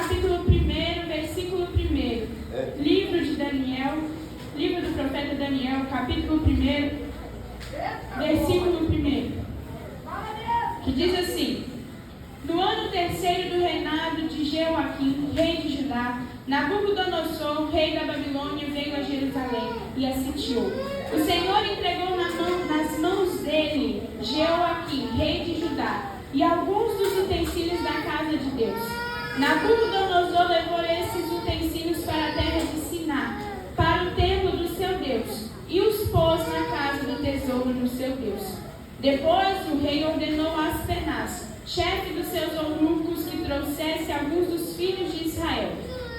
capítulo 1, versículo 1. Livro de Daniel, livro do profeta Daniel, capítulo 1, versículo 1. Que diz assim: no ano terceiro do reinado de Jeoaquim, rei de Judá, Nabucodonosor, rei da Babilônia, veio a Jerusalém e a sitiou. O Senhor entregou nas mãos dele Jeoaquim, rei de Judá, e alguns dos utensílios da casa de Deus. Nabucodonosor levou esses utensílios para a terra de Siná, para o templo do seu Deus, e os pôs na casa do tesouro do seu Deus. Depois o rei ordenou a Aspenaz, chefe dos seus eunucos, que trouxesse alguns dos filhos de Israel,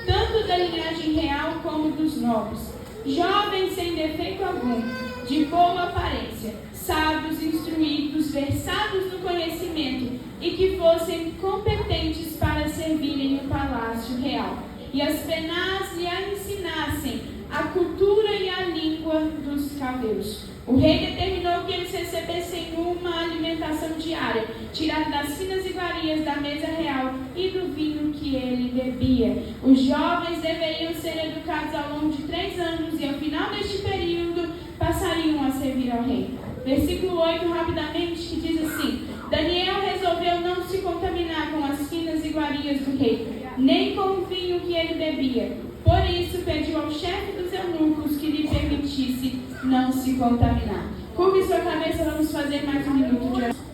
tanto da linhagem real como dos nobres, jovens sem defeito algum, de boa aparência, sábios, instruídos, versados no conhecimento, e que fossem competentes para servirem no palácio real. E Aspenaz lhe ensinassem a cultura e a língua dos caldeus. O rei determinou que eles recebessem uma alimentação diária, tirada das finas iguarias da mesa real e do vinho que ele bebia. Os jovens deveriam ser educados ao longo de 3 anos e, ao final deste período, passariam a servir ao rei. Versículo 8, rapidamente, que diz assim: Daniel resolveu não se contaminar com as finas iguarias do rei, nem com o vinho que ele bebia. Por isso, pediu ao chefe dos eunucos que lhe permitisse não se contaminar. Curve sua cabeça, vamos fazer mais um minuto de oração.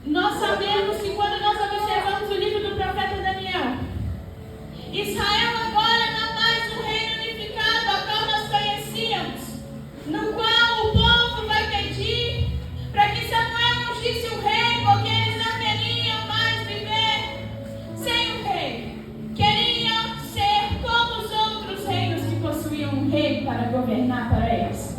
Nós sabemos que quando nós observamos o livro do profeta Daniel, Israel agora não é mais um reino unificado, a qual nós conhecíamos, no qual o povo vai pedir para que Samuel ungisse o rei, porque eles não queriam mais viver sem o rei. Queriam ser como os outros reinos que possuíam um rei para governar para eles.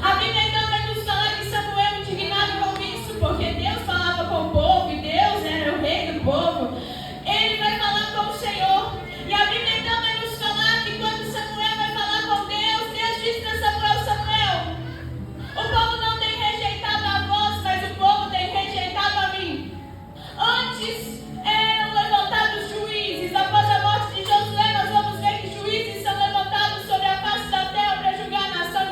A Bíblia então vai nos falar que Samuel, indignado com isso, porque Deus falava com o povo e Deus era o rei do povo, ele vai falar com o Senhor. E a Bíblia então vai nos falar que quando Samuel vai falar com Deus, Deus diz para Samuel: Samuel, o povo não tem rejeitado a vós, mas o povo tem rejeitado a mim. Antes eram levantados juízes. Após a morte de Josué, nós vamos ver que juízes são levantados sobre a face da terra para julgar a nação de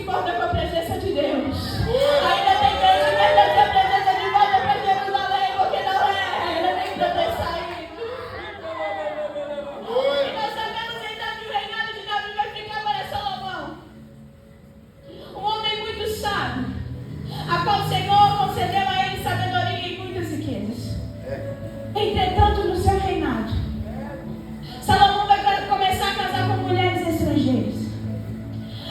importa com a presença de Deus. Ainda tem Deus que quer trazer a presença de volta para Jerusalém, porque não era nem para ter saído. E nós sabemos então que o reinado de Davi vai ficar para Salomão, um homem muito sábio, a qual o Senhor concedeu a ele sabedoria e muitas riquezas. Entretanto, no seu reinado, Salomão vai começar a casar com mulheres estrangeiras.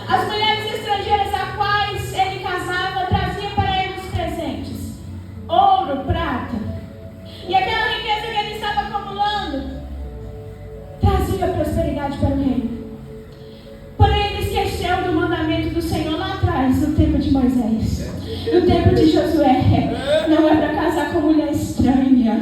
As mulheres estrangeiras a quais ele casava traziam para ele os presentes: ouro, prata. E aquela riqueza que ele estava acumulando trazia prosperidade para o reino. Porém, ele esqueceu do mandamento do Senhor lá atrás, no tempo de Moisés, no tempo de Josué. Não é para casar com mulher estranha.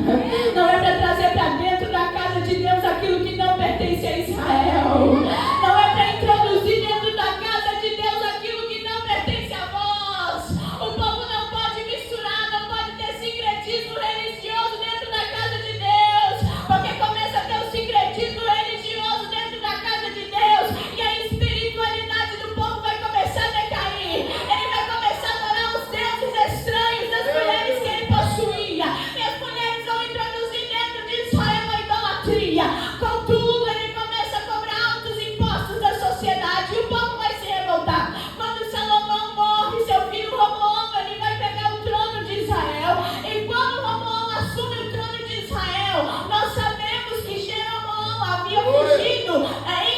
Não é para trazer para dentro da casa de Deus aquilo que não pertence a Israel. Não é para introduzir dentro da casa de Deus aquilo que não pertence a vós. O povo não pode misturar, não pode ter sincretismo religioso dentro da casa de Deus. Porque começa a ter o sincretismo religioso dentro da casa de Deus e a espiritualidade do povo vai começar a decair. Ele vai começar a adorar os deuses estranhos das mulheres que ele possuía. E as mulheres vão introduzir dentro de Israel a idolatria. Contudo, ele começa a cobrar altos impostos da sociedade e o povo vai se revoltar. Quando Salomão morre, seu filho Roboão, ele vai pegar o trono de Israel. E quando Roboão assume o trono de Israel, nós sabemos que Jeroboão havia fugido,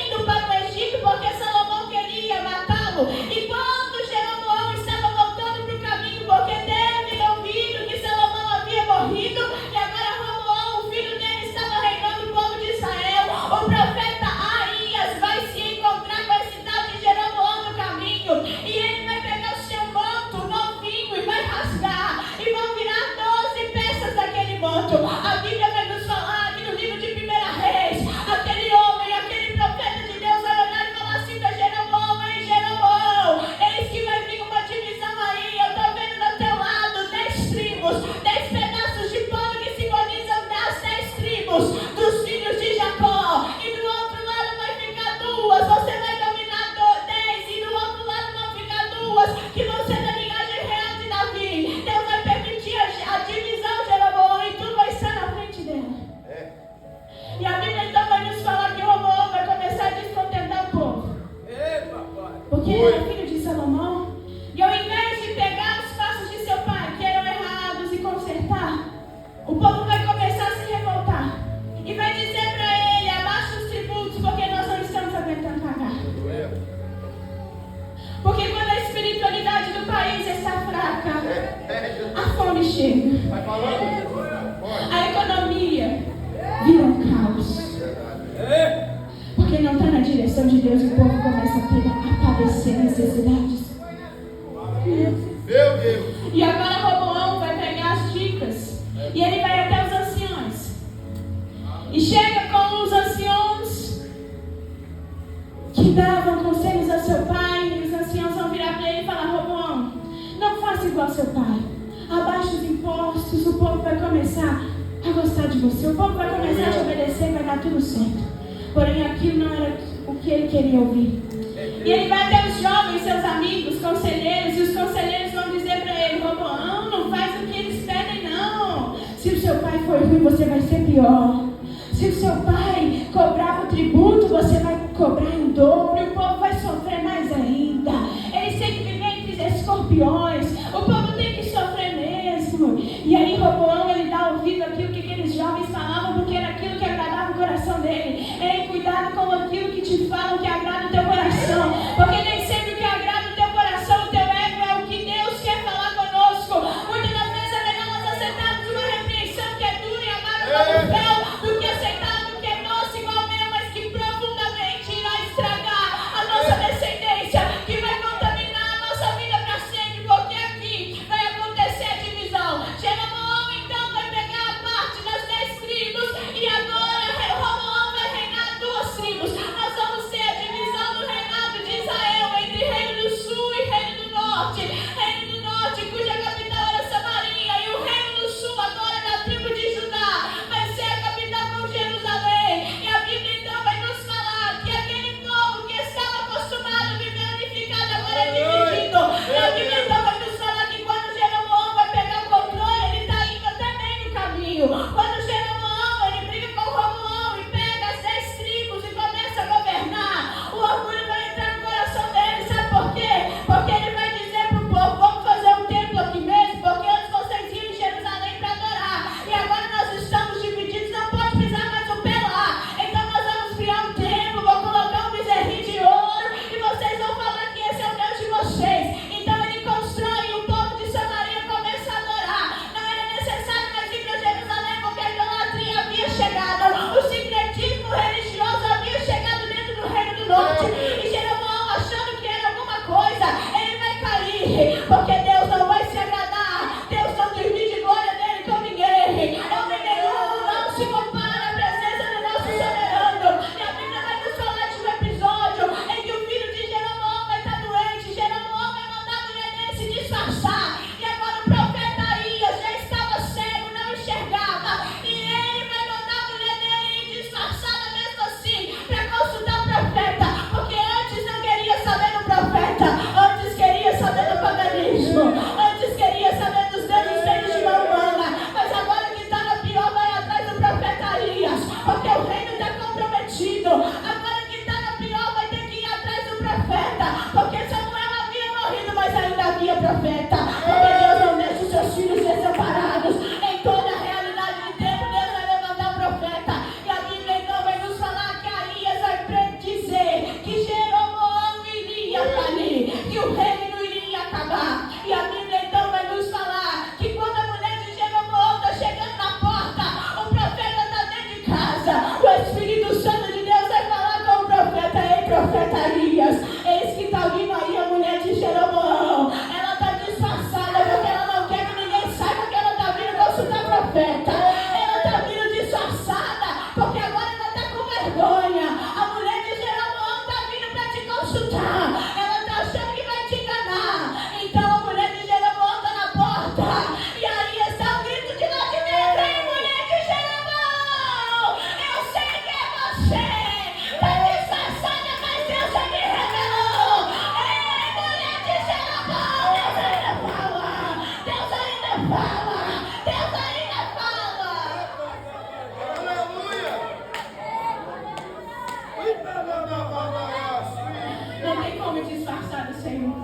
indo para o Egito, porque Salomão queria matá-lo. E quando Jeroboão estava voltando para o caminho, porque teve ouvido que Salomão havia morrido, e agora Roboão, o filho dele, estava reinando o povo de Israel, o profeta Aías vai se encontrar com esse tal de Jeroboão no caminho, e ele vai pegar o seu manto novinho e vai rasgar, e vão virar 12 peças daquele manto. A Bíblia vai nos falar aqui no livro de 1 Reis, aquele homem, aquele profeta de Deus vai olhar e falar assim para Jeroboão: ei Jeroboão, eis que vai vir uma divisão aí, eu estou vendo do teu lado 10 tribos, 10 pedaços de pano que simbolizam das 10 tribos dos filhos de Jacó, e do outro lado vai ficar 2, você vai dominar 10, e do outro lado vão ficar 2 que vão ser da linhagem real de Davi. Deus vai permitir a divisão, Jeroboão, e tudo vai estar na frente dela. E a Bíblia então vai nos falar que Roboão vai começar a descontentar o povo, porque ele era filho de Salomão, e ao invés de pegar os passos de seu pai, que eram errados, e consertar, o povo vai começar a se revoltar e vai dizer para ele: abaixa os tributos, porque nós não estamos aguentando pagar. Porque quando a espiritualidade do país está fraca, a fome chega, a economia vira um caos, porque não está na direção de Deus, e o povo começa a padecer necessidades. Meu Deus! E agora Roboão vai pegar as dicas e ele vai até os anciões. E chega com os anciões que davam conselhos a seu pai. E os anciões vão virar para ele e falar: Roboão, não faça igual ao seu pai. Abaixe os impostos, o povo vai começar a gostar de você. O povo vai começar a te obedecer, vai dar tudo certo. Porém, aquilo não era o que ele queria ouvir. E ele vai até os jovens, seus amigos, conselheiros, e os conselheiros vão dizer para ele: Roboão, não faz o que eles pedem, não. Se o seu pai for ruim, você vai ser pior. Se o seu pai cobrava o tributo, você vai cobrar em dobro, e o povo vai sofrer mais ainda. Eles têm que viver entre escorpiões, o povo tem que sofrer mesmo. E aí Roboão, ele dá ouvido àquilo que aqueles jovens falavam, porque era aquilo que agradava o coração dele. Ei, cuidado com aquilo que te falam que agrada o teu coração, porque nem sempre o que agrada o teu coração, o teu ego, é o que Deus quer falar conosco. Muitas das vezes é melhor nós aceitarmos uma repreensão que é dura e amarga como fel, do que aceitarmos o que é nosso igual meu, mas que profundamente irá estragar a nossa descendência, que vai contaminar a nossa vida para sempre, porque profeta, porque Deus não deixa os seus filhos ser separados. Em toda a realidade de tempo, Deus vai levantar um profeta. E a Bíblia então vai nos falar que Aías vai predizer que Jeroboão iria falir, que o reino iria acabar. E a Bíblia então vai nos falar que quando a mulher de Jeroboão está chegando na porta, o profeta está dentro de casa, o Espírito Santo de Deus vai falar com o profeta: ei, profeta Aías, eis que está vindo aí a mulher de Jeroboão. Ela está disfarçada porque ela não quer que ninguém saiba que ela está vindo consultar o profeta. Ela está vindo disfarçada porque agora ela está com vergonha. A mulher de Jeroboão está vindo para te consultar. Ela está achando que vai te enganar. Então a mulher de Jeroboão está na porta. E aí está o grito de lá de dentro: ei, mulher de Jeroboão, eu sei que é você. Está disfarçada, mas Deus já me revelou. Ei, mulher de Jeroboão, Deus ainda fala. Deus ainda fala. Deus ainda fala. Não tem como disfarçar do Senhor.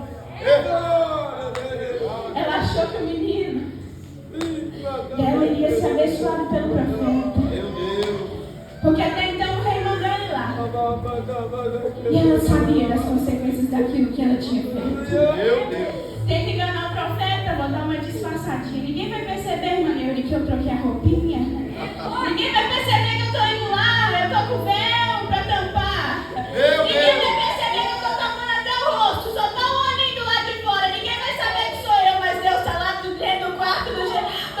Ela achou que o menino dela iria ser abençoado pelo profeta. Porque até então o rei mandou ele lá. E ela sabia das consequências daquilo que ela tinha feito. Tem que enganar o profeta, vou dar uma disfarçadinha. Ninguém vai perceber, irmã Neuri, que eu troquei a roupinha. Ninguém vai perceber que eu estou indo lá, eu estou com véu para tampar. Ninguém vai perceber que eu estou tampando até o rosto, só está um olhinho do lado de fora. Ninguém vai saber que sou eu, mas Deus está lá dentro do quarto do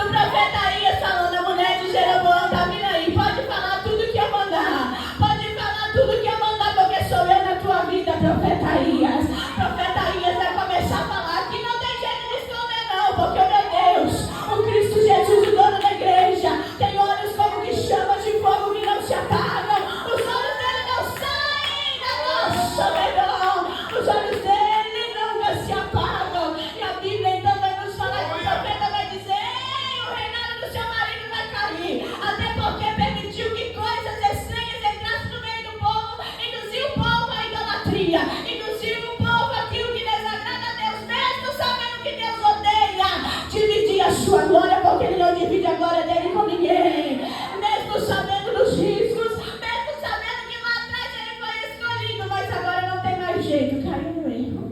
profeta Aías falando: a mulher de Jeroboão está vindo aí. Pode falar tudo que eu mandar. Pode falar tudo que eu mandar, porque sou eu na tua vida, profeta Aías. Profeta Aías vai começar a falar que não tem jeito de esconder não, porque o meu Deus, o Cristo Jesus, o dono da igreja, tem olhos como que chamas de fogo que não se apagam. Os olhos dele não saem da nossa redor. Os olhos dele nunca se apagam. E a Bíblia então vai nos falar que o profeta vai dizer: ei, o reinado do seu marido vai cair. Até porque permitiu que coisas estranhas entrassem no meio do povo, induziu o povo à idolatria, induziu o povo àquilo que desagrada a Deus, mesmo sabendo que Deus odeia dividir a sua glória, porque ele não divide a glória dele com ninguém. Mesmo sabendo dos riscos, mesmo sabendo que lá atrás ele foi escolhido, mas agora não tem mais jeito, caiu no erro.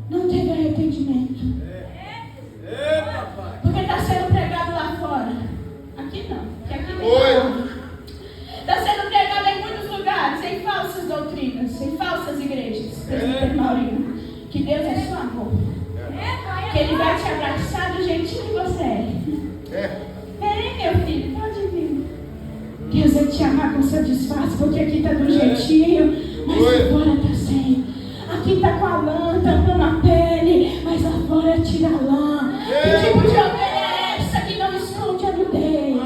Não teve arrependimento. Porque está sendo pregado lá fora. Aqui não, que aqui não. Está sendo pregado em muitos lugares, em falsas doutrinas, em falsas igrejas. Presbítero Maurinho, que Deus é só amor. Que Ele vai te abraçar do jeitinho que você é. Vem, meu filho, pode vir. Deus vai te amar com seu disfarce, porque aqui está do jeitinho, mas lá fora está sem. Aqui está com a lã tampando a pele, mas lá fora tira a lã. Que tipo de homem é essa que não esconde a nudez?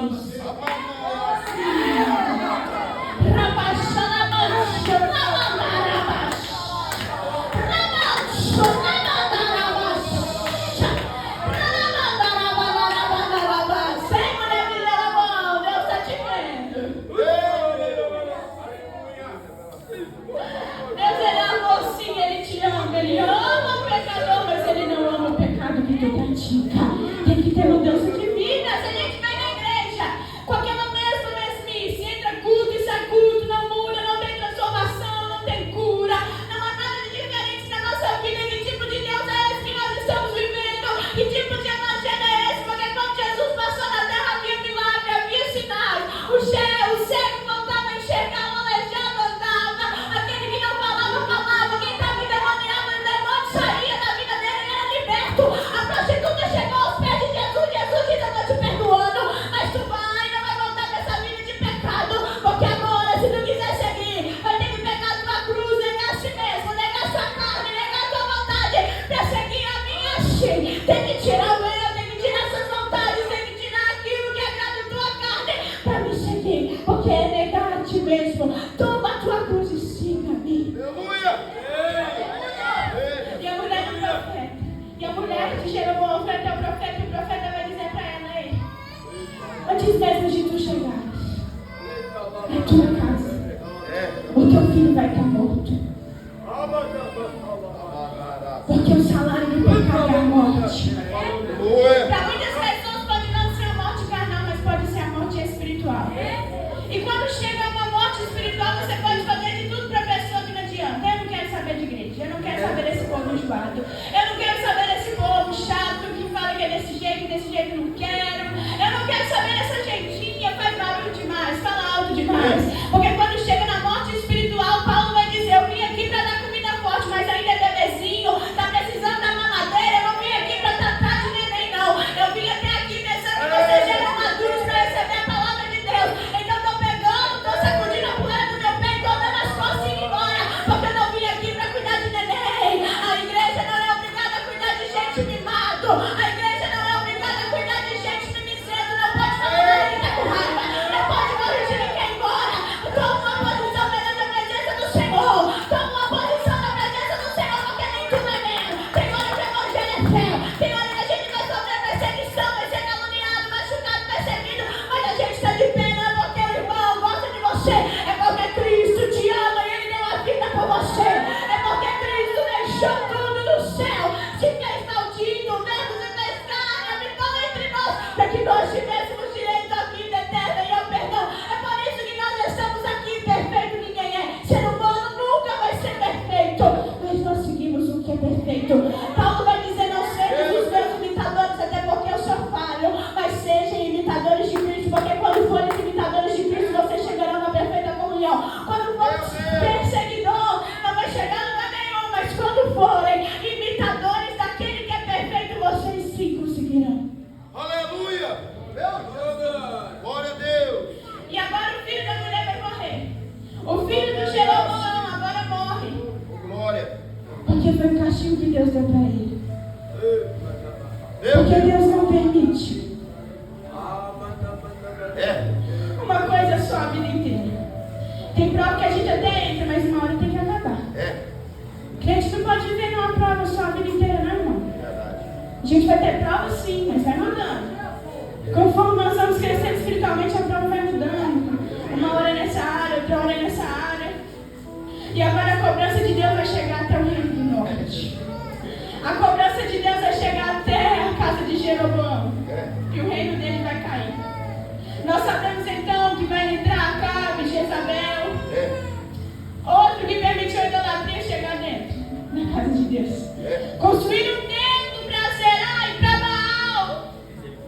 Tem que ter mudança de vida. Se a gente vai na igreja com aquela mesma mesmice, entra culto e sai culto, não muda, não tem transformação, não tem cura, não há nada de diferente na nossa vida. Que tipo de Deus é esse que nós estamos vivendo? Que tipo de evangelho é esse? Porque quando Jesus passou na terra havia milagre, havia sinais. O cego voltava a enxergar, o aleijado andava, aquele que não falava, falava, quem estava endemoniado, o demônio saía da vida dele, ele era liberto. A prostituta chegou aos pés de Jesus, Jesus diz: eu estou te perdoando, mas tu vai, não vai voltar dessa vida de pecado, porque agora, se tu quiser seguir, vai ter que pegar a tua cruz, negar a si mesmo, negar a sua carne, negar a tua vontade, para seguir a minha cheia. Tem que tirar o eu, tem que tirar suas vontades, tem que tirar aquilo que agrada a tua carne, para me seguir, porque é negar a ti mesmo. Toma a tua cruz e siga-me. E a mulher do profeta, e a mulher de Jeroboão foi até o profeta, e o profeta vai dizer para ela: ei, antes mesmo de tu chegares na tua casa, o teu filho vai estar morto. Porque o salário do pecado é a morte. morte. Para muitas pessoas pode não ser a morte carnal, mas pode ser a morte espiritual. E quando chega uma morte espiritual, você pode fazer de tudo para a pessoa que não adianta. Eu não quero saber de igreja, eu não quero saber desse povo enjoado, eu não quero saber desse povo chato que fala que é desse jeito não quero. Eu não quero saber dessa jeitinha, faz barulho demais, fala alto demais. Porque quando chega na morte espiritual, Paulo vai dizer: eu vim aqui para dar comida forte, mas ainda é bebezinho, está precisando da mamadeira. Eu não vim aqui para tratar de neném, não. Eu vim até aqui pensando que vocês já eram maduros para receber a palavra de Deus. Então estou pegando, estou sacudindo a poeira do meu peito, estou dando as costas e indo embora, porque eu não vim aqui para cuidar de neném. A igreja não é obrigada a cuidar de gente mimado. A igreja não é obrigada a cuidar de gente mimizento. Não pode fazer nada que está com raiva. Não pode corrigir ninguém embora. Toma uma posição perante a presença do Senhor. Toma uma posição na presença do Senhor, porque nem tudo é mesmo. Tem hora que o evangelho é fé. Tem hora que a gente vai sofrer perseguição, vai ser caluniado, machucado, perseguido. Mas a gente está de pé, não é porque o irmão gosta de você. É porque Cristo te ama e Ele deu a vida por você. É porque Cristo deixou tudo no céu. Se fez maldito, o verbo se fez carne, habitou entre nós, para que nós tivéssemos direito à vida eterna e ao perdão. É por isso que nós estamos aqui. Perfeito ninguém é. Ser humano nunca vai ser perfeito, mas nós seguimos o que é perfeito. Paulo vai dizer: não sejam os meus imitadores, até porque eu sou falho, mas sejam imitadores de Cristo, porque quando forem imitadores de Cristo, vocês chegarão na perfeita comunhão. Quando forem perseguidor, não vai chegar a lugar nenhum, mas quando forem imitadores daquele que é perfeito, vocês sim conseguirão. Aleluia! Glória a Deus! E agora o filho da mulher vai morrer. O filho do Jeroboão agora morre, Glória! porque foi o castigo que Deus deu para ele. Deus! Porque Deus não permite É! uma coisa só a vida inteira. Tem prova que a gente até entra, mas uma hora tem que acabar. É! Crente não pode viver numa prova só a vida inteira, não, irmão. Verdade! A gente vai ter prova sim, mas vai mudando. Conforme nós vamos crescendo espiritualmente, a prova vai mudando. Uma hora é nessa área, outra hora é nessa área. E agora a cobrança de Deus vai chegar até o reino do norte. A cobrança de Deus vai chegar até a casa de Jeroboão. E o reino dele vai cair. Nós sabemos então que vai entrar Acabe, Jezabel. Outro que permitiu a idolatria chegar dentro, na casa de Deus. Construir um templo para Será e para Baal,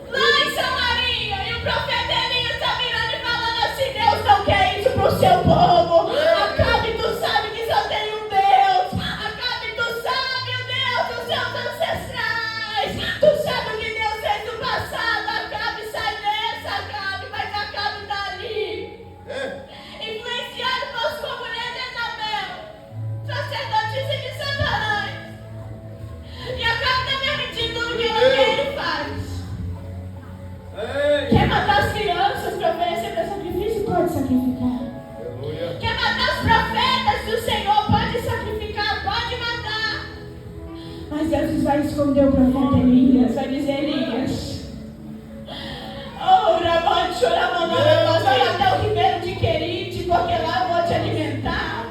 lá em Samaria. E o profeta Elias está virando e falando assim: Deus não quer isso para o seu povo. Acabe, tu sabe que só tem um Deus. Acabe, tu sabe o Deus dos seus ancestrais. Tu sabe o que Deus fez no passado. Acabe, sai dessa, Acabe, mas Acabe está ali, influenciado por sua mulher Jezabel, sacerdotisa de Satanás. E Acabe está permitindo tudo que ele faz. Quer matar as crianças para oferecer para sacrifício? Pode sacrificar. Aleluia! Quer matar os profetas do Senhor? Pode sacrificar, pode matar. Mas Deus vai esconder o profeta Elias, vai dizer: Elias, vai até o ribeiro de Querite, porque lá eu vou te alimentar.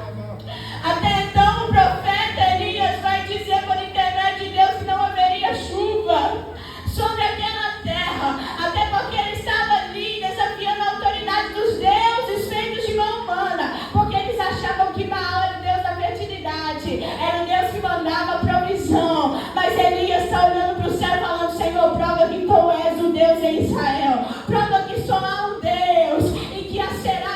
Até então o profeta Elias vai dizer por intermédio de Deus que não haveria chuva sobre aquela terra, até porque ele estava ali desafiando a autoridade dos deuses feitos de mão humana, porque eles achavam que Baal era o Deus da fertilidade, era o Deus que mandava provisão. Mas Elias está olhando para o céu falando: Senhor, prova que tu és o Deus em Israel, prova que só há um Deus e que a Será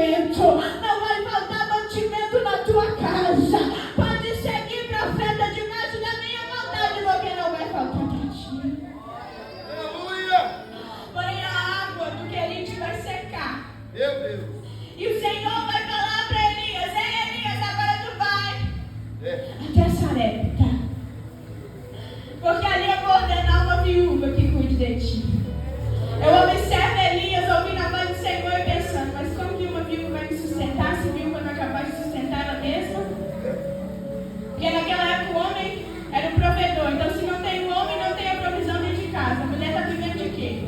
mantimento. Não vai faltar mantimento na tua casa. Pode seguir, profeta, debaixo da minha vontade, porque não vai faltar para ti. Aleluia. Porém, a água do Querite vai secar. Meu Deus. E o Senhor vai falar para Elias: ei, Elias, agora tu vai até Sarepta. Porque ali eu vou ordenar uma viúva que cuide de ti. Eu observo Elias ouvindo a voz do Senhor e pensando: mas como que uma viúva vai me sustentar se viúva não é capaz de sustentar ela mesma? Porque naquela época o homem era o provedor. Então se não tem o homem, não tem a provisão dentro de casa. A mulher está vivendo de quê?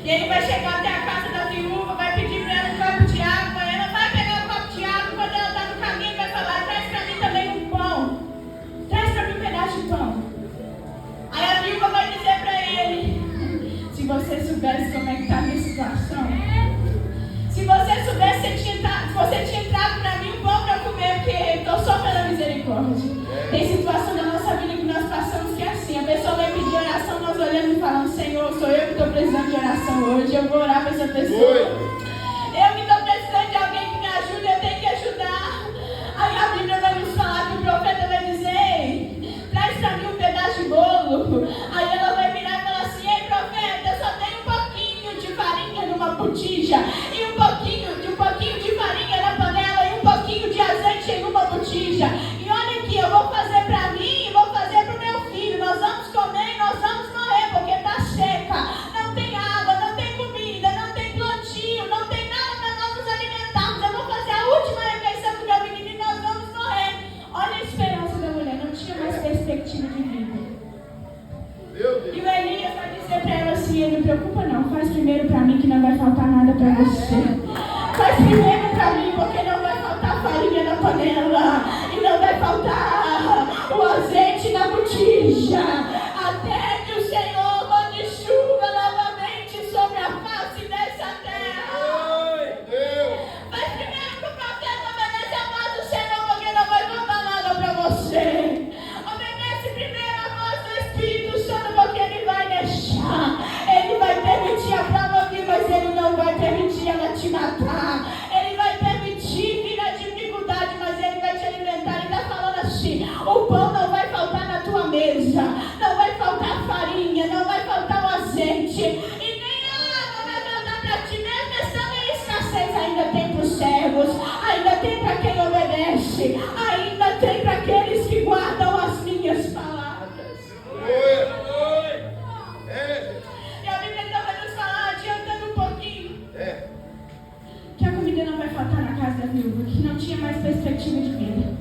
E ele vai chegar até a casa da viúva, vai pedir para ela um copo de água. Ela vai pegar um copo de água. Quando ela está no caminho, vai falar: traz para mim também um pão. Traz para mim um pedaço de pão. Aí a viúva vai dizer para ele: se você soubesse como é que está a minha situação, se você soubesse, você tinha entrado para mim um pão para comer, porque estou só pela misericórdia. Tem situação da nossa vida que nós passamos que é assim: a pessoa vai pedir oração, nós olhamos e falamos: Senhor, sou eu que estou precisando de oração hoje, eu vou orar para essa pessoa. Eu que estou precisando de alguém que me ajude, eu tenho que ajudar. Aí a Bíblia vai nos falar que o profeta vai dizer: traz para mim um pedaço de bolo. Aí ela vai virar e falar assim: ei, profeta, eu só tenho um pouquinho de farinha numa botija, e um pouquinho de farinha na panela, e um pouquinho de azeite em uma botija. E olha aqui, eu vou fazer para mim e vou fazer para o meu filho. Nós vamos comer e nós vamos morrer, porque está seca. Não tem água, não tem comida, não tem plantio, não tem nada para nós nos alimentarmos. Eu vou fazer a última refeição do meu menino e nós vamos morrer. Olha a esperança da mulher, não tinha mais perspectiva de vida. E o Elias vai dizer para ela assim: não preocupa não, faz primeiro para mim que não vai faltar nada para você. Faz primeiro para mim, porque não vai faltar farinha na panela e não vai faltar o azeite na botija, até que o Senhor mande chuva novamente sobre a face dessa terra. Faz primeiro que o profeta obedece a voz do Senhor, porque não vai faltar nada para você. Obedece primeiro a voz do Espírito Santo, porque Ele vai deixar. Ele vai permitir a prova vir, mas Ele não vai permitir ela te matar. Ele vai permitir vir a dificuldade, mas Ele vai te alimentar. Ele está falando assim: o pão não vai faltar na tua mesa, não vai faltar farinha, não vai faltar o azeite, e nem a água vai faltar para ti. Mesmo estando em escassez, ainda tem para os servos, ainda tem para quem obedece, ainda tem para aqueles que guardam as minhas palavras. E a Bíblia então vai nos falar, adiantando um pouquinho, que a comida não vai faltar na casa da viúva, que não tinha mais perspectiva de vida.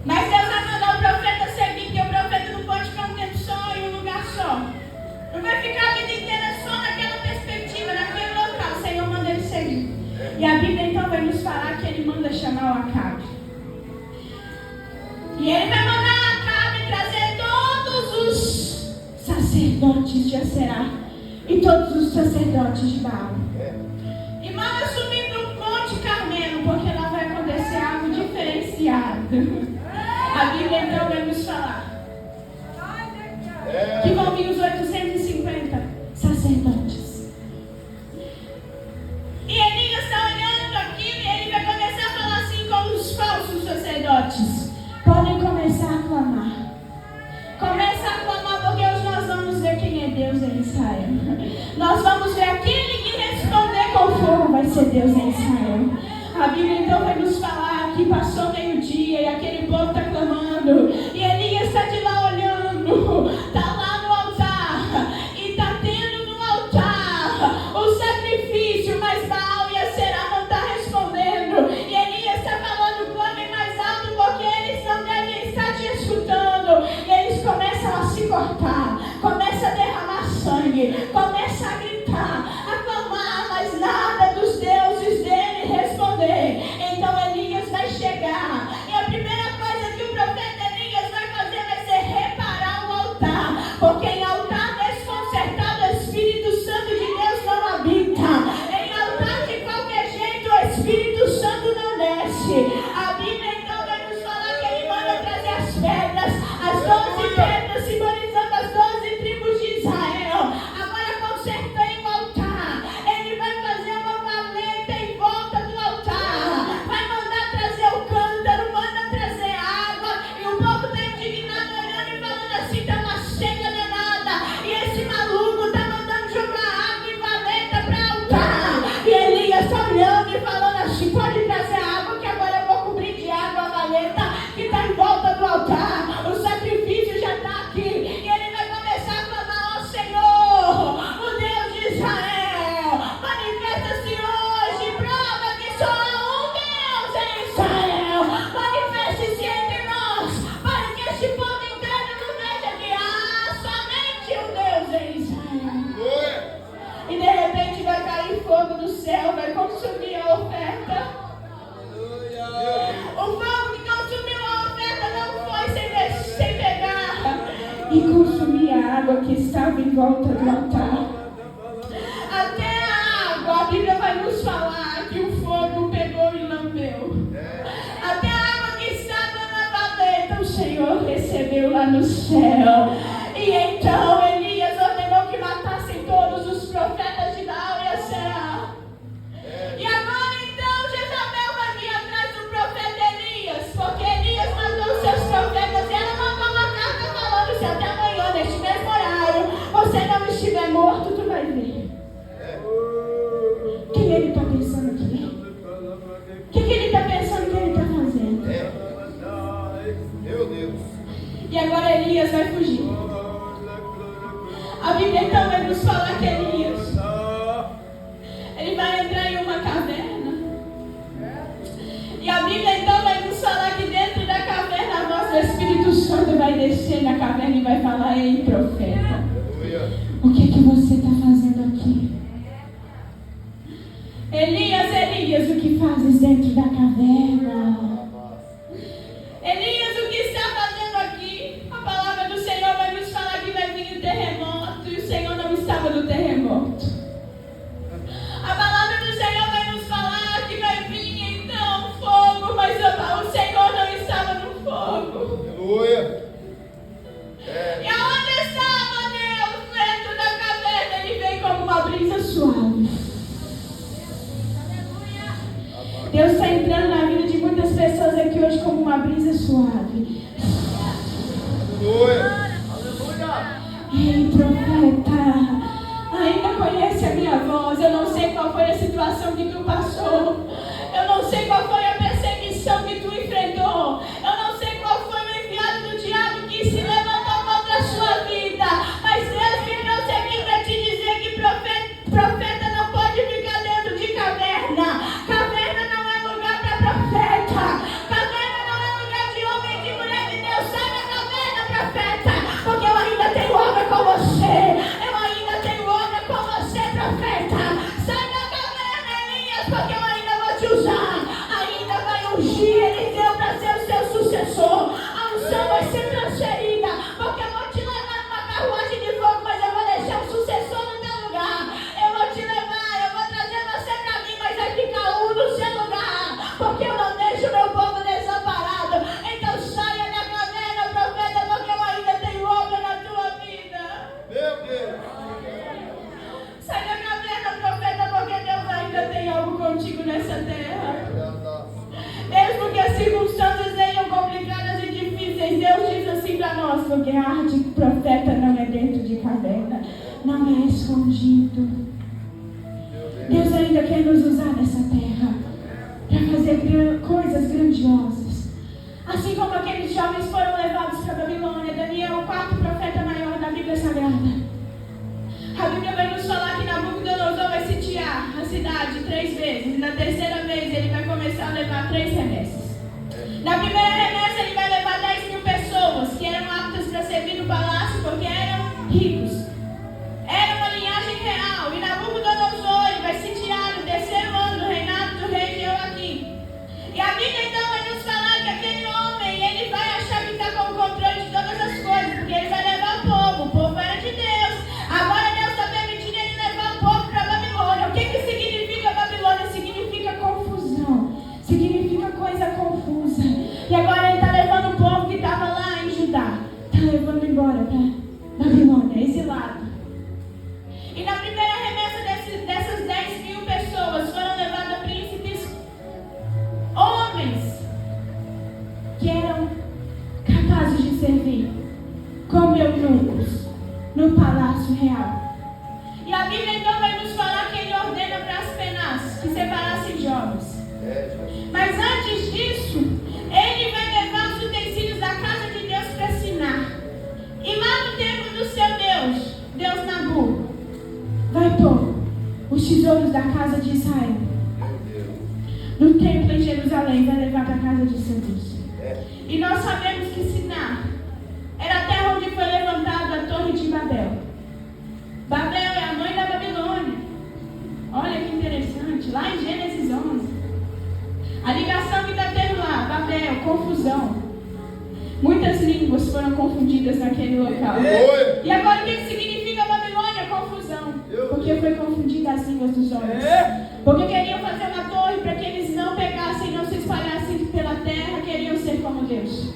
Mas Deus vai mandar o profeta seguir, porque o profeta não pode ficar um tempo só em um lugar só. Não vai ficar a vida inteira só naquela perspectiva, naquele local. O Senhor manda ele seguir. E a Bíblia então vai nos falar que ele manda chamar o Acabe. E ele vai mandar o Acabe trazer todos os sacerdotes de Aserá e todos os sacerdotes de Baal. E manda subir para o Monte Carmelo, porque lá vai acontecer algo diferenciado. A Bíblia então vai nos falar que vão vir os 850 sacerdotes. E Elias está olhando aquilo e ele vai começar a falar assim com os falsos sacerdotes: podem começar a clamar. Começa a clamar, porque hoje nós vamos ver quem é Deus em Israel. Nós vamos ver aquele que responder com fogo vai ser Deus em Israel. A Bíblia então vai nos falar que passou meio-dia e aquele povo está clamando. E Elias está de lá olhando, está lá no altar, e está tendo no altar o sacrifício, mas Baal e Aserá não está respondendo. E Elias está falando: clamem mais alto, porque eles não devem estar te escutando. E eles começam a se cortar, começam a derramar sangue, começam a gritar, a clamar, mas nada dos deuses dele responder. Então Elias vai chegar, e a primeira coisa que o profeta Elias vai fazer vai ser reparar o altar, porque em altar desconcertado o Espírito Santo de Deus não habita. Em altar de qualquer jeito o Espírito Santo não desce. A Bíblia então vai nos falar que ele manda trazer as pedras, as 12 pedras simbolizando as 12 tribos de Israel. Agora consertando o altar, ele vai fazer uma valeta em volta água que estava em volta do altar. Até a água, a Bíblia vai nos falar que o fogo pegou e lambeu. Até a água que estava na valeta, o Senhor recebeu lá no céu. E então Elias ordenou que matassem todos os profetas de Baal e Asserá. E agora então Jezabel vai vir atrás do profeta Elias, porque Elias matou seus profetas e ela mandou uma carta falando: se até amanhã, neste mesmo horário, você não estiver morto, tu vai ver. O que ele está pensando aqui? O que ele está pensando que ele está fazendo? Meu Deus. E agora Elias vai fugir. A Bíblia então vai nos falar que Elias, ele vai entrar em uma caverna. E a Bíblia então vai nos falar que dentro da caverna a voz do Espírito Santo vai descer na caverna e vai falar: ei, profeta, o que você está fazendo aqui? Elias, o que fazes dentro da caverna? Elias, o que está fazendo aqui? A palavra do Senhor vai nos falar que vai vir o terremoto, e o Senhor não estava no terremoto. A palavra do Senhor vai nos falar que vai vir então fogo, mas o Senhor não estava no fogo. Aleluia. E aonde estava Deus? Dentro da caverna, ele veio como uma brisa suave. Deus está entrando na vida de muitas pessoas aqui hoje como uma brisa suave. Aleluia. Ei, profeta, ainda conhece a minha voz. Eu não sei qual foi a situação que tu passou. Eu não sei qual foi a perseguição que tu enfrentou. Eu não sei qual foi o enviado do diabo que se levantou contra a sua vida. Mas Deus me trouxe aqui para te dizer que profeta não pode ficar dentro de caverna. Caverna não é lugar para profeta. Caverna não é lugar de homem e de mulher de Deus. Sai da caverna, profeta, porque eu ainda tenho obra com você. Eu ainda tenho obra com você, profeta. Sai da caverna, Elias, porque eu ainda vou te usar. Ainda vai ungir Eliseu para ser o seu sucessor. A unção vai ser transferida, porque eu vou te levar numa carruagem de fogo, mas eu vou deixar um sucessor no teu lugar. Eu vou te levar, eu vou trazer você para mim, mas vai ficar um no seu lugar, porque eu não deixo meu povo desamparado. Então saia da caverna, profeta, porque eu ainda tenho obra na tua vida. Meu Deus. Sai da caverna, profeta, porque Deus ainda tem algo contigo nessa terra. Mesmo que as circunstâncias sejam complicadas e difíceis, Deus diz assim para nós: porque a arte do profeta não é dentro de caverna, não é escondido. Deus ainda quer nos usar nessa terra para fazer coisas grandiosas. Assim como aqueles jovens foram levados para a Babilônia, Daniel, o quarto profeta maior da Bíblia Sagrada. A Bíblia vai nos falar que Nabucodonosor vai sitiar a cidade 3 vezes. E na terceira vez ele vai começar a levar 3 remessas. Na primeira remessa ele vai levar 10.000 pessoas que eram aptas para servir no palácio porque eram ricos. Era uma linhagem real. E Nabucodonosor ele vai sitiar o 3º ano do reinado do rei Jeoaquim. E a Bíblia então vai nos falar que aquele homem ele vai achar que está com o controle de todas as coisas, porque ele vai levar o povo era de Deus. Agora Deus está permitindo ele levar o povo para a Babilônia. O que significa Babilônia? Significa confusão, significa coisa confusa. E agora ele está levando o povo que estava lá em Judá, está levando embora para Babilônia, exilado. E na primeira remessa dessas 10.000 pessoas foram levados príncipes, homens que eram capazes de servir como eunucos no palácio real. E a Bíblia então vai nos falar que ele ordena para as penas que separassem jovens. Mas antes disso, ele vai levar os utensílios da casa de Deus para assinar. E lá no templo do seu Deus Nabu, vai pôr os tesouros da casa de Israel. No templo em Jerusalém, vai levar para a casa de seu Deus. E nós sabemos que Siná era a terra onde foi levantada a Torre de Babel. Babel é a mãe da Babilônia. Olha que interessante, lá em Gênesis 11. A ligação que está tendo lá, Babel, confusão. Muitas línguas. línguas foram confundidas naquele local. Oi. E agora o que significa Babilônia? Confusão. Porque foi confundida as línguas dos homens. Porque queriam fazer uma torre para que eles não pegassem, não se espalhassem pela terra, queriam ser como Deus.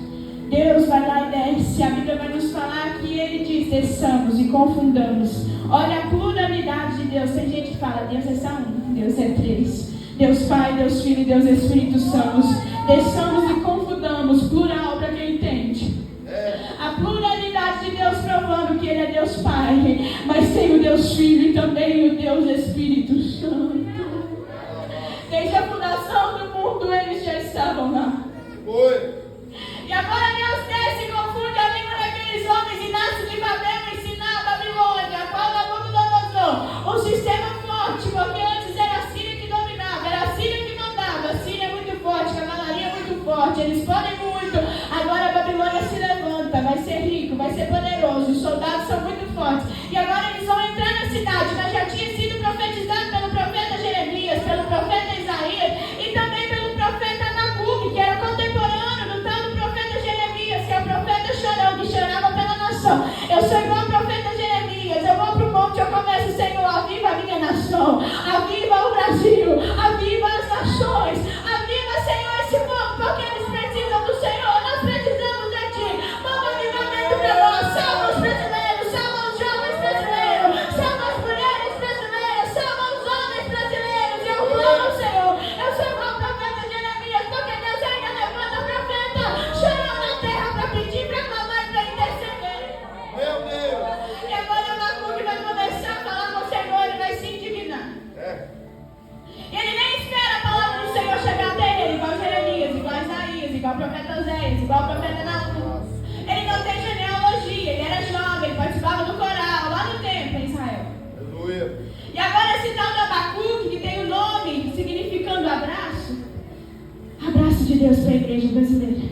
Deus vai lá e desce. A Bíblia vai nos falar que Ele diz: desçamos e confundamos. Olha a pluralidade de Deus. Tem gente que fala: Deus é só um, Deus é três. Deus Pai, Deus Filho e Deus Espírito somos. Desçamos e confundamos. Plural para quem entende. A pluralidade de Deus provando que Ele é Deus Pai, mas tem o Deus Filho e também o Deus Espírito Santo. Desde a fundação do mundo eles já estavam lá. E agora Deus desce e confunde a língua daqueles homens e nasce de Babel ensinar a Babilônia, qual Nabucodonosor, um sistema forte, porque antes era a Síria que dominava, era a Síria que mandava. A Síria é muito forte, a cavalaria é muito forte, eles podem muito. Agora a Babilônia se levanta, vai ser rico, vai ser poderoso, os soldados são muito fortes. E agora eles vão entrar na cidade, mas já tinha sido profetizado pelo profeta Jeremias, pelo profeta Isaías e também pelo profeta Abacuque, que era contemporâneo do tal do profeta Jeremias, que é o profeta chorão, que chorava pela nação. Eu sou igual ao profeta Jeremias, eu vou para o monte, eu começo: Senhor, aviva a minha nação, aviva o Brasil, aviva as nações, aviva, Senhor, esse povo, porque eles precisam do Senhor, nós precisamos de Ti. Manda avivamento para nós, salva os brasileiros, salva os jovens brasileiros, salva as mulheres brasileiras, salva os homens brasileiros. Eu clamo, Senhor, eu sou igual ao profeta Jeremias, porque Deus ainda levanta o profeta chorando na terra para pedir, para clamar e para interceder. Meu Deus. E agora Abacuque vai começar a falar com o Senhor e vai se indignar. Ele nem espera a palavra do Senhor chegar até ele, igual Jeremias, igual Isaías, igual o profeta Oséias, igual o profeta Naum. Ele não tem genealogia, ele era jovem, ele participava do coral, lá no templo em Israel. Aleluia. E agora esse tal do Abacuque, que tem o nome significando abraço, abraço de Deus para a igreja brasileira.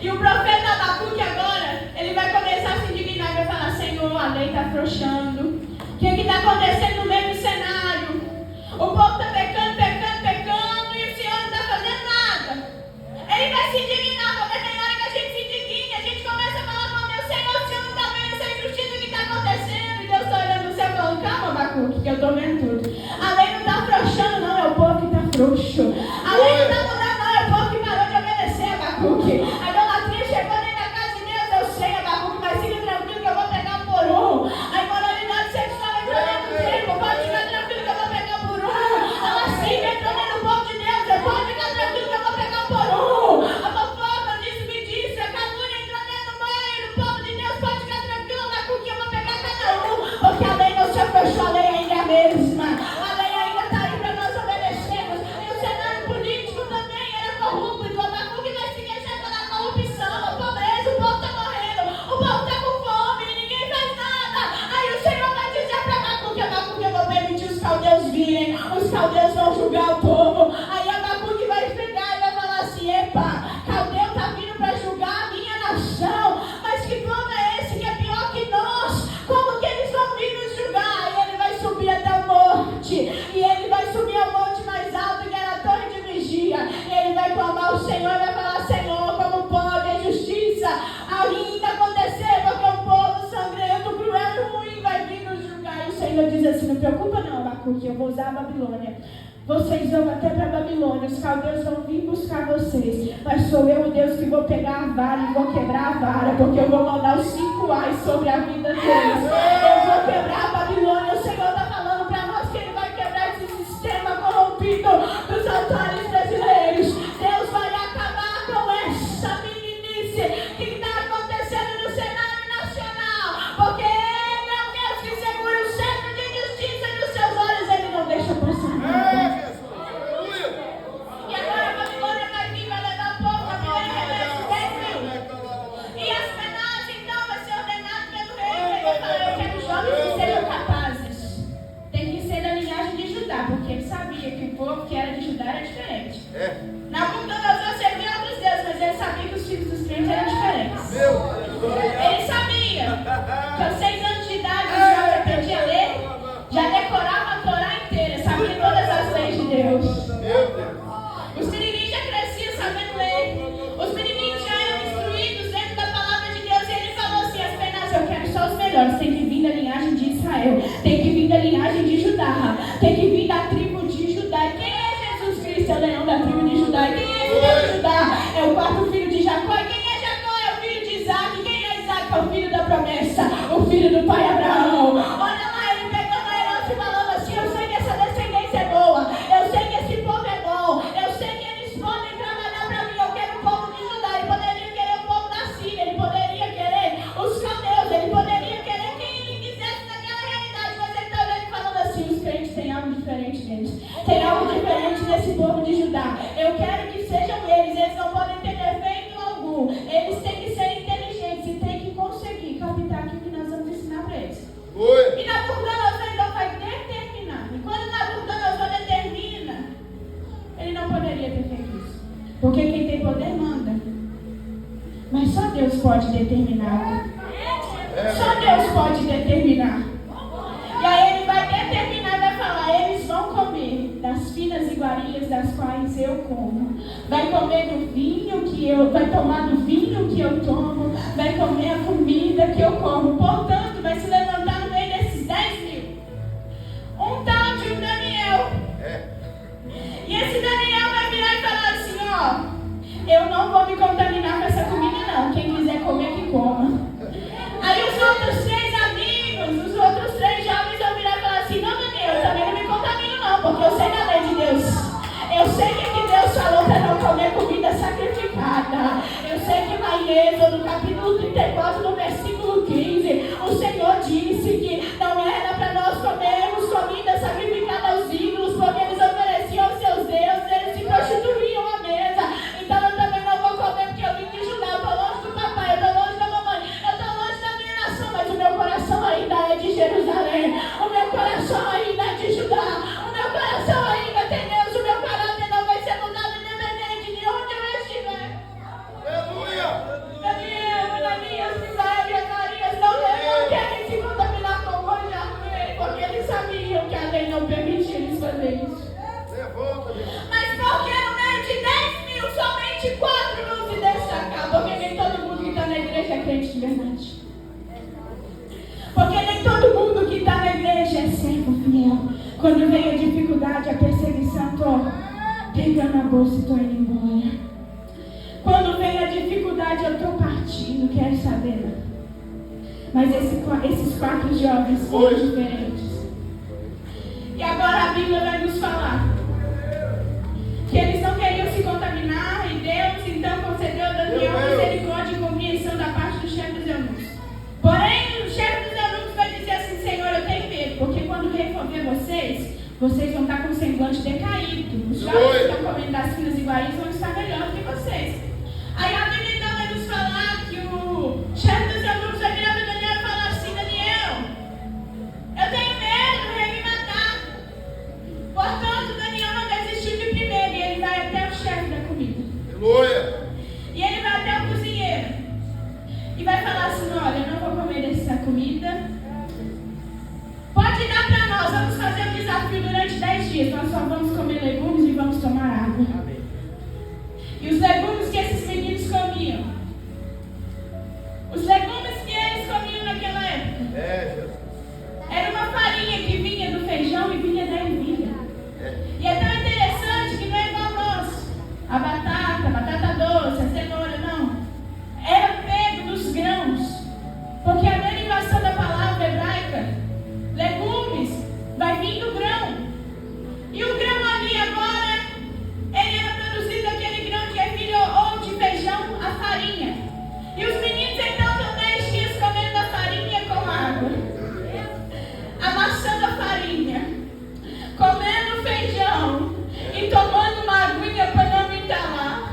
E o profeta Abacuque agora, ele vai começar a se indignar e vai falar: Senhor, a lei está afrouxando. O que está acontecendo no meio do cenário? O povo está pecando, e o Senhor não está fazendo nada. Ele vai se indignar, porque tem hora que a gente se indigna, a gente começa a falar com Deus: Senhor, o Senhor não está vendo essa injustiça que está acontecendo? E Deus está olhando no céu e falando: calma, Abacuque, que eu estou vendo tudo. A lei não está afrouxando, não, é o povo que está frouxo. A lei não está mudando, não, é o povo que parou de obedecer, Abacuque. A idolatria chegou dentro da casa de Deus, eu sei, Abacuque, mas fica tranquilo que eu vou pegar por um. A imoralidade sexual entrou dentro do tempo, pode ficar tranquilo que eu vou pegar por um. A lascívia entrou dentro do povo de Deus, pode ficar tranquilo que eu vou pegar por um. A fofoca, disse-me disse, a calúnia entrou dentro do meio do povo de Deus, pode ficar tranquilo, Abacuque, eu vou pegar cada um. Porque a lei não se afrouxou, a lei ainda é a mesma. A lei ainda está aí para nós obedecermos. E o cenário político também era corrupto. O Abacuque vai se queixando da corrupção, a pobreza, o povo está morrendo, o povo está com fome e ninguém faz nada. Aí o Senhor vai dizer para Abacuque: eu vou permitir os caldeus virem, os caldeus vão julgar o povo. Aí Abacuque vai pegar e vai falar assim: epa, caldeu está vindo para julgar a minha nação, mas que povo é esse que é pior que nós? Como que eles vão vir nos julgar? E ele vai subir até o monte, e ele vai subir ao monte mais alto, que era a torre de vigia, e ele vai clamar o Senhor e vai falar: Senhor, como pode a justiça ainda acontecer? Porque o povo sangrento, cruel e ruim vai vir nos julgar. E o Senhor diz assim: não preocupa não, Abacuque, eu vou usar a Babilônia. Vocês vão até para a Babilônia, os caldeus vão vir buscar vocês, mas sou eu o Deus que vou pegar a vara e vou quebrar a vara, porque eu vou mandar os 5 ais sobre a vida deles. Eu vou quebrar a Babilônia. O Senhor está falando para nós que Ele vai quebrar esse sistema corrompido dos altares brasileiros. Deus vai acabar com essa meninice que está acontecendo no cenário nacional, porque Ele é o Deus que segura o cetro de justiça e nos seus olhos Ele não deixa passar nada. E agora a Babilônia vai vir, vai levar o povo, a primeira rebelde, 10.000. E as penas, então, vai ser ordenado pelo rei. Ele vai falar: eu quero jovens que sejam capazes. Tem que ser da linhagem de Judá, porque ele sabia que o povo que era de Judá era diferente. Nabucodonosor servia a outros deuses, mas ele sabia que os filhos dos crentes eram diferentes. Ele sabia que aos 6 anos de idade o jovem aprendia a ler, já decorava a Torá inteira, sabia todas as leis de Deus. Os menininhos já cresciam sabendo ler. Os menininhos já eram instruídos dentro esse é o leão da tribo de Judá. E quem é esse leão de Judá? É o quarto filho de Jacó. E quem é Jacó? É o filho de Isaac. E quem é Isaac? É o filho da promessa, o filho do pai Abraão. Olha lá, ele pegando a herança e falando assim: eu sei que essa descendência é boa, eu sei que esse povo é bom, eu sei que eles podem trabalhar para mim. Eu quero o povo de Judá. Ele poderia querer o povo da Síria, ele poderia querer os caldeus, ele poderia querer quem ele quisesse naquela realidade, mas ele está vendo falando assim: os crentes têm algo diferente neles, tem algo diferente nesse povo de Judá. Eu quero que sejam eles não podem ter defeito algum, eles têm que ser inteligentes e têm que conseguir captar aquilo que nós vamos ensinar para eles. E Nabucodonosor então vai determinar. E quando Nabucodonosor determina, ele não poderia ter feito isso, porque quem tem poder manda. Mas só Deus pode determinar. Só Deus pode determinar. E aí ele vai determinar e vai falar: eles vão comer das finas iguarias das quais eu como. Vai comer do vinho que eu... Vai tomar do vinho que eu tomo. Vai comer a comida que eu como. Portanto, vai se levantar no meio desses 10.000 um tal de Daniel. E esse Daniel vai virar e falar assim: ó, eu não vou me contaminar com essa comida não. Quem quiser comer, que coma. Aí os outros 3 amigos, os outros 3 jovens vão virar e falar assim: não, Daniel, eu também não me contamino não, porque eu sei da lei de Deus. Eu sei que Deus falou para não comer comida sacrificada. Eu sei que lá em Êxodo, no capítulo 34, no versículo 15, o Senhor disse que não era para nós comermos comida sacrificada aos ídolos, porque eles ofereciam aos seus deuses, eles se prostituíam à mesa. Então eu também não vou comer, porque eu vim de Judá, eu estou longe do papai, eu estou longe da mamãe, eu estou longe da minha nação, mas o meu coração ainda é de Jerusalém, o meu coração ainda é de Judá, o meu coração ainda tem Deus, o meu caráter não vai ser mudado independente de onde eu estiver. Aleluia! Daniel, Sisaria, Zacarias não querem se contaminar com o Javé, porque eles sabiam que a lei não permitia eles fazer isso. Mas porque no meio de 10.000, somente 4 vão se destacar, porque nem todo mundo que está na igreja é crente de verdade. Porque nem todo mundo que está na igreja é servo fiel. Quando vem a dificuldade, a perseguição, estou pegando a bolsa e estou indo embora. Quando vem a dificuldade, eu estou partindo, quero saber não. Mas esses 4 jovens foram diferentes. E agora a Bíblia vai nos falar que eles não queriam se contaminar, e Deus então concedeu a Daniel misericórdia e compreensão da parte do chefe dos eunucos. Porém, o chefe dos eunucos vai dizer assim: Senhor, eu tenho medo, porque quando o rei for ver vocês vão estar com o semblante decaído. Os jovens que estão comendo das finas iguarias vão estar melhor que vocês. Aí a Bíblia então vai nos falar que o chefe dos eunucos vai virar para Daniel e falar assim: Daniel, eu tenho medo do rei me matar. Portanto, Daniel não desistiu de primeiro, e ele vai até o chefe da comida. Aleluia! E ele vai até o cozinheiro e vai falar assim: olha, eu não vou comer dessa comida. Pode dar para nós, vamos fazer um desafio durante 10 dias. Nós só vamos comer legumes e vamos tomar água. E os legumes que esses meninos comiam, os legumes que eles comiam naquela época, era uma farinha que vinha do feijão e vinha da ervilha. E é tão interessante que não é igual nós, a batata doce, a cenoura, não. Era pego dos grãos, porque a derivação da palavra hebraica, legumes, vai vir do grão. E o grão ali agora, ele era produzido aquele grão de ervilha ou de feijão, a farinha. E os meninos então estão 10 dias comendo a farinha com água, amassando a farinha, comendo feijão e tomando uma aguinha para não me entalar.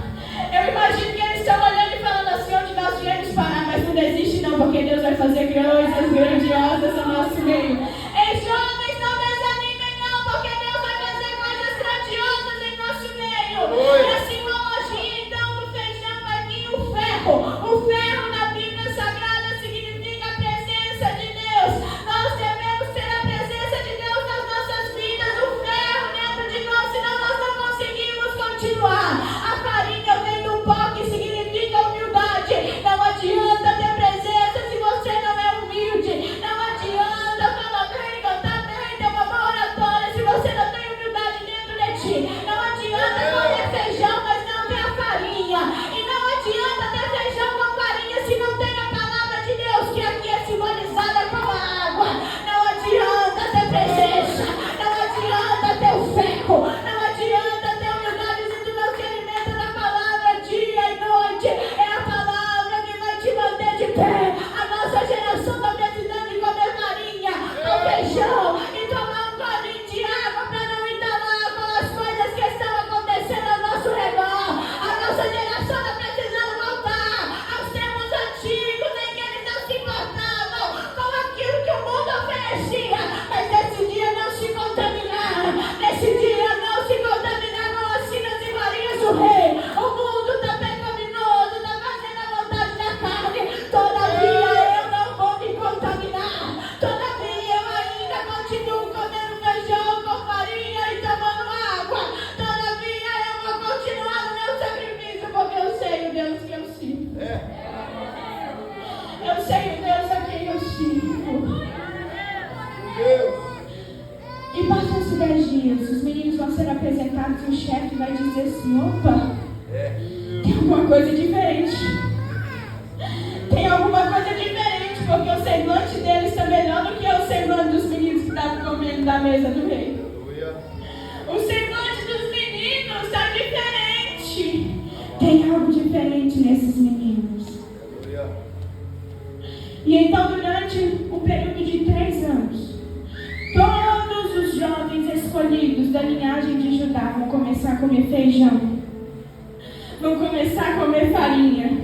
Eu imagino que eles estão olhando e falando assim: onde nós viemos parar, mas não desiste não, porque Deus vai fazer coisas grandiosas no nosso meio. Ei, jovens, não desanimem não, porque Deus vai fazer coisas grandiosas em nosso meio. E assim simbologia então do feijão vai vir o ferro. O ferro na Bíblia Sagrada significa a presença de Deus. Nós devemos ter a presença de Deus nas nossas vidas, o ferro dentro de nós, senão nós não conseguimos continuar. A farinha vem do pó, que significa humildade. Não adianta ter presença se você não é humilde. Não adianta falar bem, cantar bem, ter uma boa oratória se você não tem humildade dentro de ti. Não adianta vai dizer assim, opa, tem alguma coisa diferente. Tem alguma coisa diferente, porque o semblante deles está melhor do que o semblante dos meninos que estavam comendo da mesa do rei. O semblante dos meninos está diferente. Tem algo diferente nesses meninos. E então, durante um período de 3 anos, todos os jovens escolhidos da linhagem de Judá vão começar a comer feijão, vão começar a comer farinha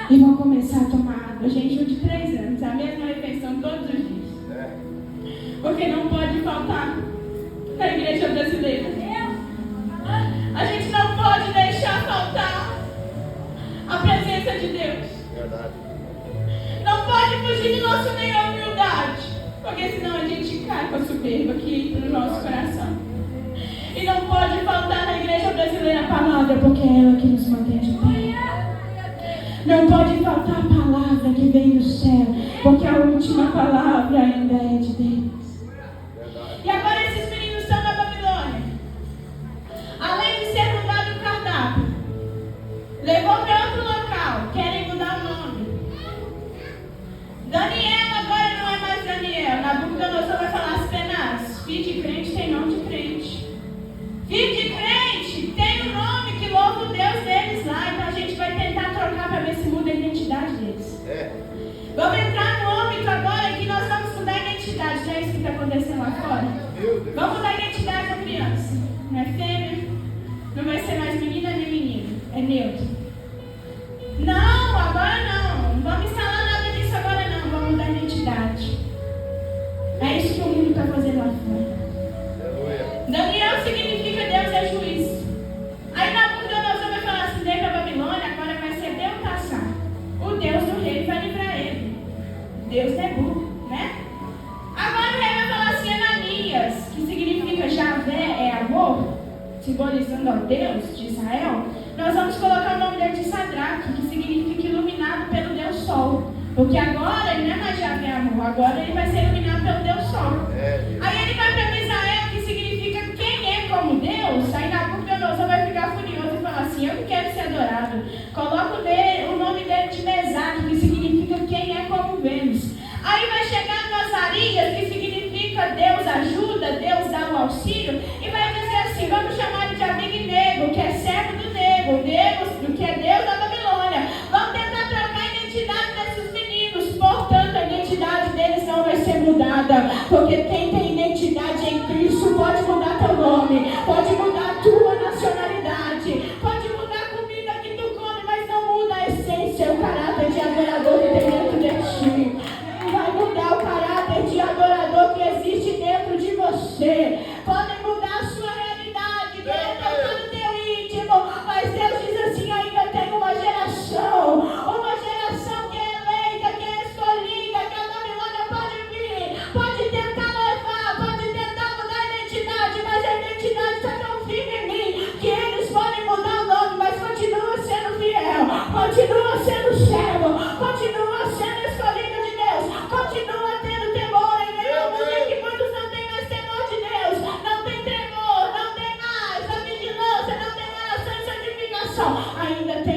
e vão começar a tomar água. Jejum de 3 anos, a mesma refeição todos os dias. Porque não pode faltar na igreja brasileira. A gente não pode deixar faltar a presença de Deus. Não pode fugir do nosso meio a humildade, porque senão a gente cai com a soberba que entra no nosso coração. E não pode faltar na igreja brasileira a palavra, porque é ela que nos mantém de pé. Não pode faltar a palavra que vem do céu, porque a última palavra ainda é de Deus. E agora esses meninos estão na Babilônia. Além de ser mudado o cardápio, levou para outro local, querem mudar o nome. Daniel agora não é mais Daniel. Nabucodonosor vai falar Aspenaz. Filho de crente tem nome de crente. Filho de crente tem o nome que louva o Deus deles lá. Então a gente vai tentar trocar para ver se muda a identidade deles. Vamos entrar no âmbito agora que nós vamos mudar a identidade. Não é isso que está acontecendo lá fora? Vamos mudar a identidade da criança. Não é fêmea, não vai ser mais menina nem menino. É neutro. Não, agora não. Não vamos instalar nada disso agora não. Vamos mudar a identidade. É isso que o mundo está fazendo lá fora. Daniel significa Deus é juiz. Aí Nabucodonosor vai falar assim, dentro da Babilônia, agora vai ser Beltassar. O Deus do rei vai livrar ele. Deus não é burro, né? Agora o rei vai falar assim, Ananias, que significa Javé é amor, simbolizando ao Deus de Israel. Nós vamos colocar o nome dele de Sadraque, que significa iluminado pelo Deus Sol. Porque agora ele não é mais Javé amor, agora ele vai ser iluminado pelo Deus Sol. Aí ele vai para Misael, que significa quem é como Deus. Aí Nabucodonosor vai ficar furioso e falar assim, eu não quero ser adorado. Coloca o nome dele de Mesaque, que significa quem é como Vênus. Aí vai chegar no Azarias, que significa Deus ajuda, Deus dá o auxílio. E vai dizer assim, vamos chamar ele de Abignego, que é servo do nego, Deus, que é Deus da Babilônia. Vamos tentar trocar a identidade desses meninos. Portanto, a identidade deles não vai ser mudada. Porque quem tem identidade em Cristo pode mudar teu nome, pode mudar a tua nacionalidade, pode mudar a comida que tu come, mas não muda a essência, o caráter de adorador que tem dentro de ti. Não vai mudar o caráter de adorador que existe dentro de você. Podem mudar a sua realidade, querer tocar no teu íntimo, mas Deus diz assim, ainda tem uma geração que é eleita, que é escolhida, que a Babilônia pode vir, pode tentar levar, pode tentar mudar a identidade, mas a identidade está tão firme em mim, que eles podem mudar o nome, mas continua sendo fiel, continua sendo servo, continua sendo escolhido de Deus, continua tendo temor em meio ao mundo em que muitos não têm mais temor de Deus, não tem temor, não tem mais a vigilância, não tem mais a santificação, ainda tem